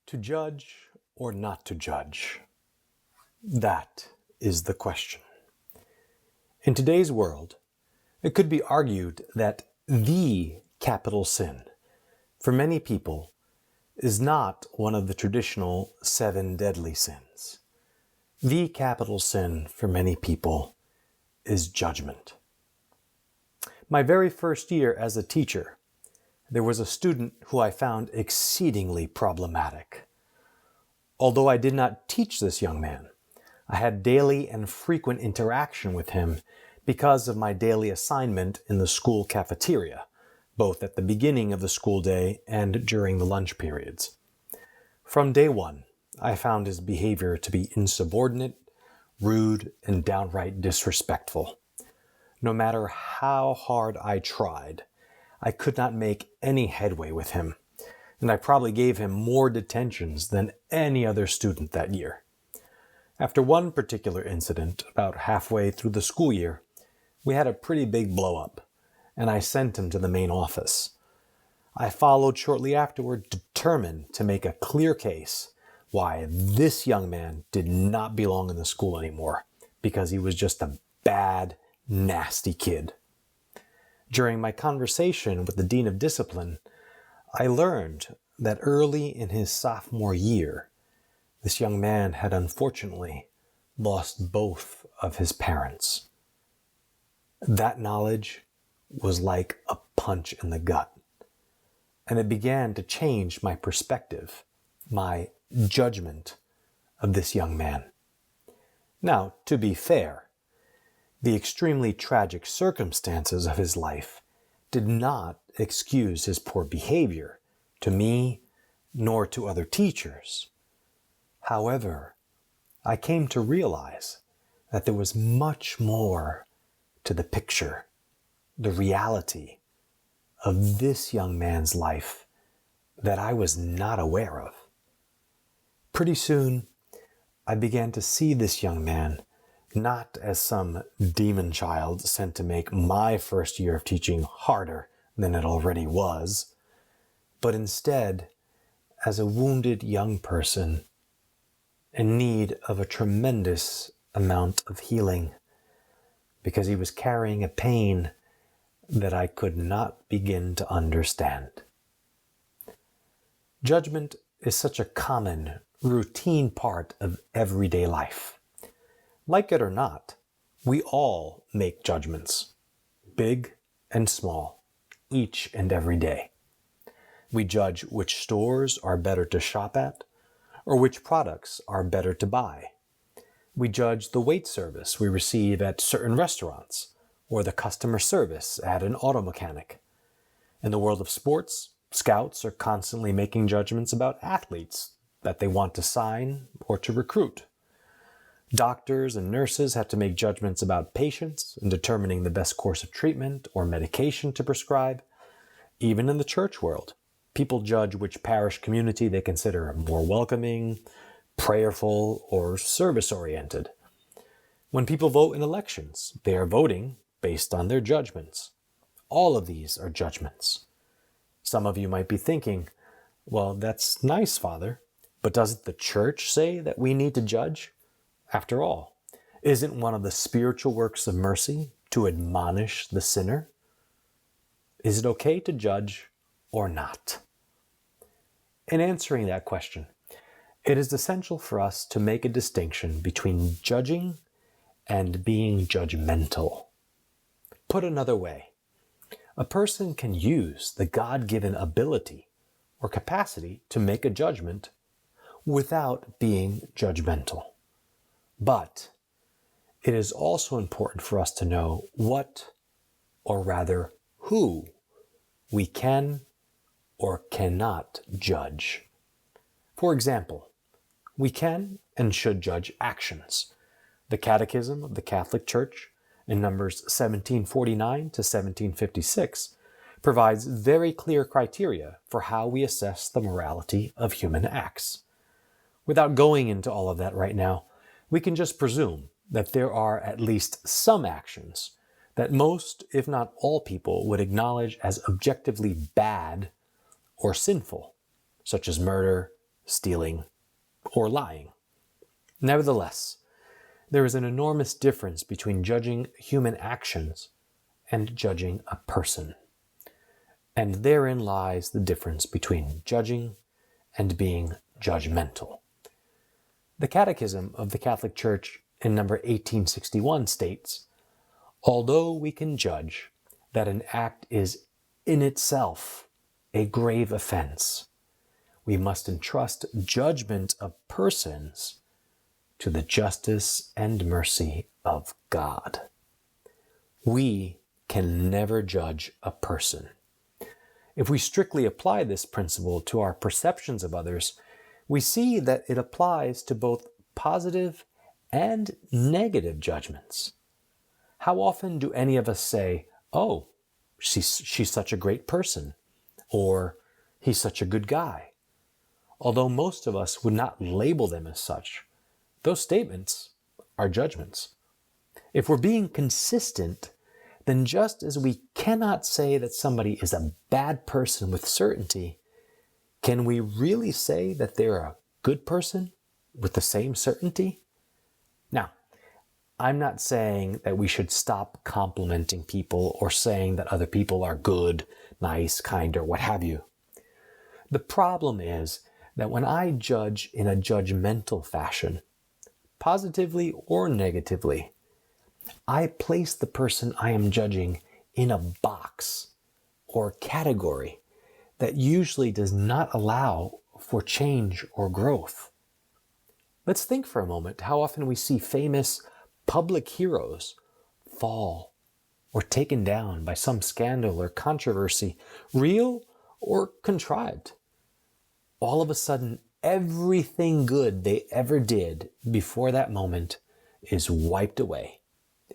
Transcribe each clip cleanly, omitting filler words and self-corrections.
To judge or not to judge? That is the question. In today's world, it could be argued that the capital sin for many people is not one of the traditional 7 deadly sins. The capital sin for many people is judgment. My very first year as a teacher, there was a student who I found exceedingly problematic. Although I did not teach this young man, I had daily and frequent interaction with him because of my daily assignment in the school cafeteria, both at the beginning of the school day and during the lunch periods. From day one, I found his behavior to be insubordinate, rude, and downright disrespectful. No matter how hard I tried, I could not make any headway with him, and I probably gave him more detentions than any other student that year. After one particular incident, about halfway through the school year, we had a pretty big blow-up, and I sent him to the main office. I followed shortly afterward, determined to make a clear case why this young man did not belong in the school anymore, because he was just a bad, nasty kid. During my conversation with the Dean of Discipline, I learned that early in his sophomore year, this young man had unfortunately lost both of his parents. That knowledge was like a punch in the gut, and it began to change my perspective, my judgment of this young man. Now, to be fair, the extremely tragic circumstances of his life did not excuse his poor behavior to me nor to other teachers. However, I came to realize that there was much more to the picture, the reality of this young man's life that I was not aware of. Pretty soon, I began to see this young man not as some demon child sent to make my first year of teaching harder than it already was, but instead as a wounded young person in need of a tremendous amount of healing, because he was carrying a pain that I could not begin to understand. Judgment is such a common, routine part of everyday life. Like it or not, we all make judgments, big and small, each and every day. We judge which stores are better to shop at, or which products are better to buy. We judge the wait service we receive at certain restaurants, or the customer service at an auto mechanic. In the world of sports, scouts are constantly making judgments about athletes that they want to sign or to recruit. Doctors and nurses have to make judgments about patients in determining the best course of treatment or medication to prescribe. Even in the church world, people judge which parish community they consider more welcoming, prayerful, or service-oriented. When people vote in elections, they are voting based on their judgments. All of these are judgments. Some of you might be thinking, well, that's nice, Father, but doesn't the church say that we need to judge? After all, isn't one of the spiritual works of mercy to admonish the sinner? Is it okay to judge or not? In answering that question, it is essential for us to make a distinction between judging and being judgmental. Put another way, a person can use the God-given ability or capacity to make a judgment without being judgmental. But it is also important for us to know what, or rather who, we can or cannot judge. For example, we can and should judge actions. The Catechism of the Catholic Church in numbers 1749 to 1756 provides very clear criteria for how we assess the morality of human acts. Without going into all of that right now, we can just presume that there are at least some actions that most, if not all people, would acknowledge as objectively bad or sinful, such as murder, stealing, or lying. Nevertheless, there is an enormous difference between judging human actions and judging a person. And therein lies the difference between judging and being judgmental. The Catechism of the Catholic Church in number 1861 states, "Although we can judge that an act is in itself a grave offense, we must entrust judgment of persons to the justice and mercy of God." We can never judge a person. If we strictly apply this principle to our perceptions of others, we see that it applies to both positive and negative judgments. How often do any of us say, "Oh, she's such a great person," or "he's such a good guy"? Although most of us would not label them as such, those statements are judgments. If we're being consistent, then just as we cannot say that somebody is a bad person with certainty, can we really say that they're a good person with the same certainty? Now, I'm not saying that we should stop complimenting people or saying that other people are good, nice, kind, or what have you. The problem is that when I judge in a judgmental fashion, positively or negatively, I place the person I am judging in a box or category that usually does not allow for change or growth. Let's think for a moment how often we see famous public heroes fall or taken down by some scandal or controversy, real or contrived. All of a sudden, everything good they ever did before that moment is wiped away,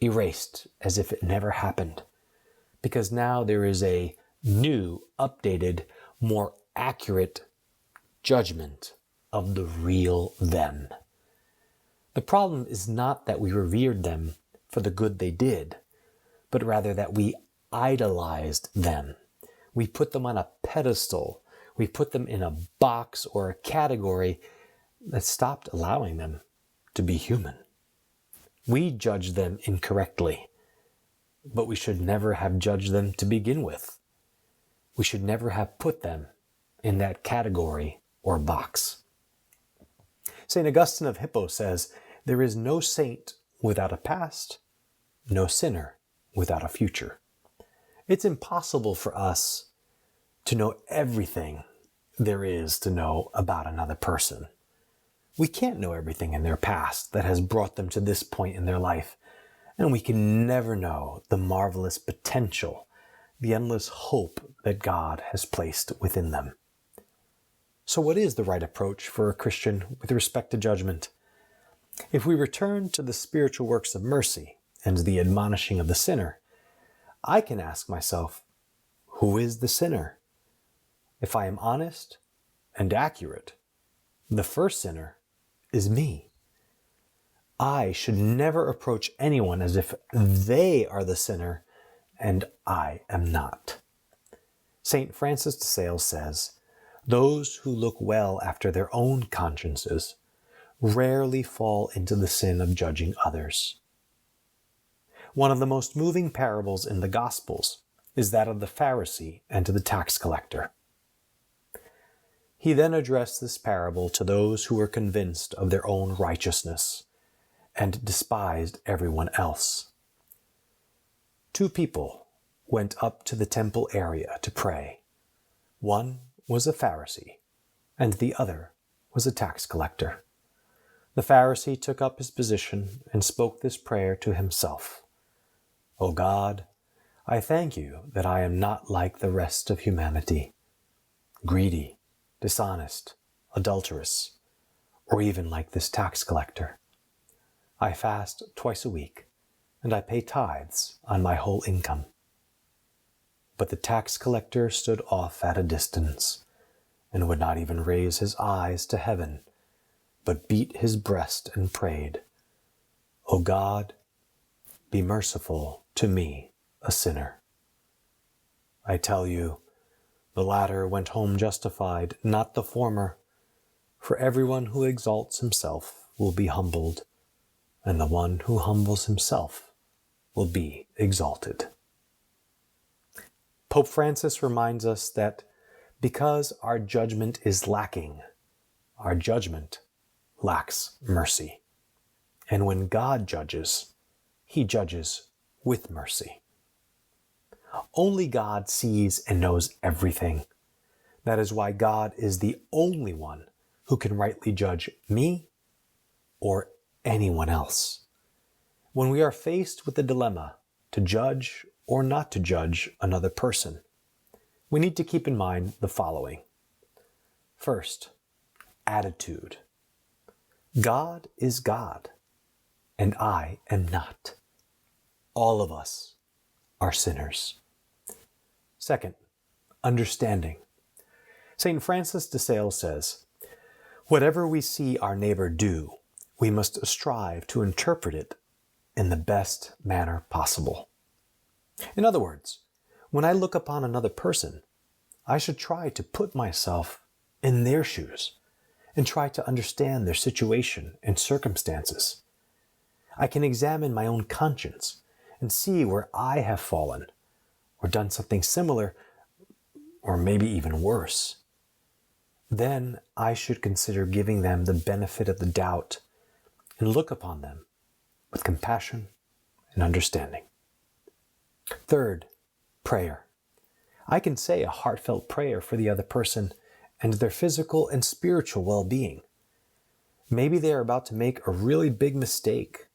erased as if it never happened, because now there is a new, updated, more accurate judgment of the real them. The problem is not that we revered them for the good they did, but rather that we idolized them. We put them on a pedestal. We put them in a box or a category that stopped allowing them to be human. We judge them incorrectly, but we should never have judged them to begin with. We should never have put them in that category or box. St. Augustine of Hippo says, "There is no saint without a past, no sinner without a future." It's impossible for us to know everything there is to know about another person. We can't know everything in their past that has brought them to this point in their life, and we can never know the marvelous potential, the endless hope that God has placed within them. So what is the right approach for a Christian with respect to judgment? If we return to the spiritual works of mercy and the admonishing of the sinner, I can ask myself, who is the sinner? If I am honest and accurate, the first sinner is me. I should never approach anyone as if they are the sinner and I am not. St. Francis de Sales says, "Those who look well after their own consciences rarely fall into the sin of judging others." One of the most moving parables in the Gospels is that of the Pharisee and the tax collector. He then addressed this parable to those who were convinced of their own righteousness and despised everyone else. Two people went up to the temple area to pray. One was a Pharisee, and the other was a tax collector. The Pharisee took up his position and spoke this prayer to himself. "O God, I thank you that I am not like the rest of humanity, greedy, dishonest, adulterous, or even like this tax collector. I fast twice a week, and I pay tithes on my whole income." But the tax collector stood off at a distance, and would not even raise his eyes to heaven, but beat his breast and prayed, "O God, be merciful to me, a sinner." I tell you, the latter went home justified, not the former. For everyone who exalts himself will be humbled, and the one who humbles himself will be exalted. Pope Francis reminds us that because our judgment is lacking, our judgment lacks mercy. And when God judges, he judges with mercy. Only God sees and knows everything. That is why God is the only one who can rightly judge me or anyone else. When we are faced with the dilemma to judge or not to judge another person, we need to keep in mind the following. First, attitude. God is God, and I am not. All of us are sinners. Second, understanding. St. Francis de Sales says, "Whatever we see our neighbor do, we must strive to interpret it in the best manner possible." In other words, when I look upon another person, I should try to put myself in their shoes and try to understand their situation and circumstances. I can examine my own conscience and see where I have fallen or done something similar or maybe even worse. Then I should consider giving them the benefit of the doubt and look upon them with compassion and understanding. Third, prayer. I can say a heartfelt prayer for the other person and their physical and spiritual well-being. Maybe they are about to make a really big mistake,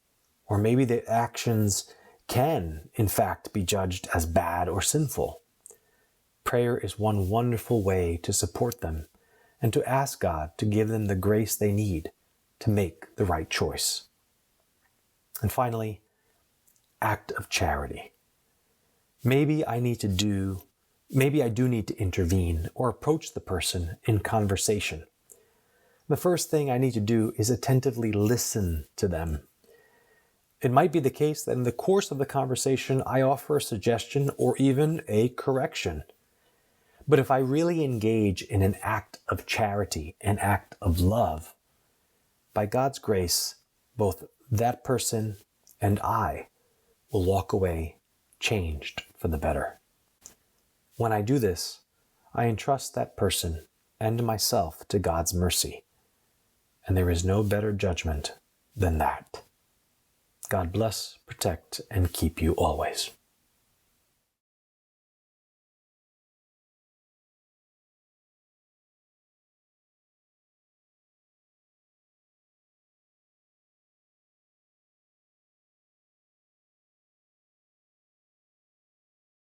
or maybe their actions can, in fact, be judged as bad or sinful. Prayer is one wonderful way to support them and to ask God to give them the grace they need to make the right choice. And finally, act of charity. Maybe I do need to intervene or approach the person in conversation. The first thing I need to do is attentively listen to them. It might be the case that in the course of the conversation I offer a suggestion or even a correction. But if I really engage in an act of charity, an act of love, by God's grace, both that person and I will walk away changed for the better. When I do this, I entrust that person and myself to God's mercy, and there is no better judgment than that. God bless, protect, and keep you always.